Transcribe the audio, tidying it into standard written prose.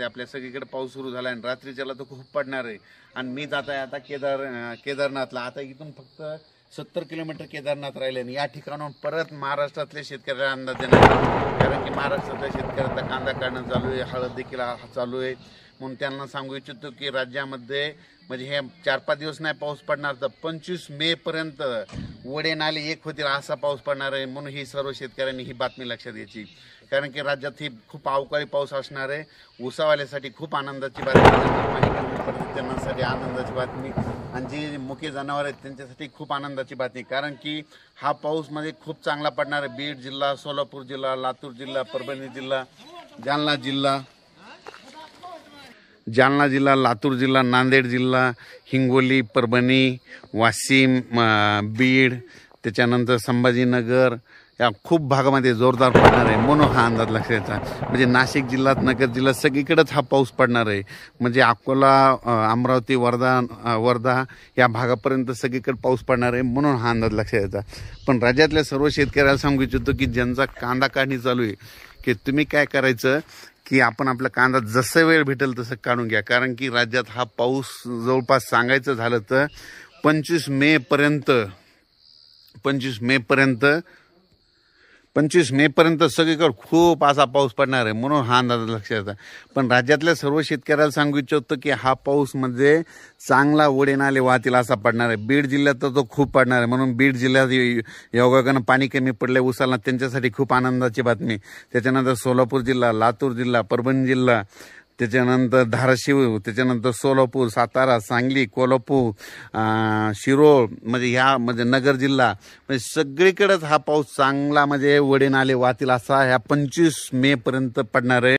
आपल्या सगळीकडे पाऊस सुरू झाला आणि रात्रीच्याला तर खूप पडणार आहे। आणि मी जात आहे आता केदारनाथला। आता इथून फक्त 70 किलोमीटर केदारनाथ राहिले आणि या ठिकाणाहून परत महाराष्ट्रातल्या शेतकऱ्याला अंदाज देणार, कारण की महाराष्ट्रातल्या शेतकऱ्यांचा कांदा काढणं चालू आहे, हळद देखील चालू आहे। म्हणून त्यांना सांगू इच्छितो की राज्यामध्ये म्हणजे हे 4-5 दिवस नाही पाऊस पडणार, तर 25 मे पर्यंत वडे नाले एक होतील असा पाऊस पडणार आहे। म्हणून ही सर्व शेतकऱ्यांनी ही बातमी लक्षात घ्यायची, कारण की राज्यात ही खूप अवकाळी पाऊस असणार आहे। ऊसावाल्यासाठी खूप आनंदाची बातमी, त्यांच्यासाठी आनंदाची बातमी, आणि जी मुके जनावर आहेत त्यांच्यासाठी खूप आनंदाची बातमी, कारण की हा पाऊस मध्ये खूप चांगला पडणार आहे। बीड जिल्हा, सोलापूर जिल्हा, लातूर जिल्हा, परभणी जिल्हा, जालना जिल्हा, लातूर जिल्हा, नांदेड जिल्हा, हिंगोली, परभणी, वाशिम, बीड, त्याच्यानंतर संभाजीनगर या खूप भागामध्ये जोरदार पडणार आहे। म्हणून हा अंदाज लक्षात घ्यायचा, म्हणजे नाशिक जिल्ह्यात, नगर जिल्ह्यात सगळीकडेच हा पाऊस पडणार आहे। म्हणजे अकोला, अमरावती, वर्धा या भागापर्यंत सगळीकडे पाऊस पडणार आहे, म्हणून हा अंदाज लक्षात घ्यायचा। पण राज्यातल्या सर्व शेतकऱ्याला सांगू इच्छितो की ज्यांचा कांदा काढणी चालू आहे की तुम्ही काय करायचं की आपण आपला कांदा जसं वेळ भेटेल तसं काढून घ्या, कारण की राज्यात हा पाऊस जवळपास सांगायचं झालं तर 25 मे पर्यंत सगळीकडे खूप असा पाऊस पडणार आहे। म्हणून हा अंदाज लक्षात येतात। पण राज्यातल्या सर्व शेतकऱ्याला सांगू इच्छितो की हा पाऊस म्हणजे चांगला वडे नाले वाहतील असा पडणार आहे। बीड जिल्ह्यात तर तो खूप पडणार आहे, म्हणून बीड जिल्ह्यात योगायोगानं पाणी कमी पडले उसाला, त्यांच्यासाठी खूप आनंदाची बातमी। त्याच्यानंतर सोलापूर जिल्हा, लातूर जिल्हा, परभणी जिल्हा, त्याच्यानंतर धाराशिव, त्याच्यानंतर सोलापूर, सातारा, सांगली, कोल्हापूर, शिरोळ, म्हणजे ह्या म्हणजे नगर जिल्हा, म्हणजे सगळीकडेच हा पाऊस चांगला म्हणजे वडे नाले वाहतील असा ह्या 25 मे पर्यंत पडणार आहे।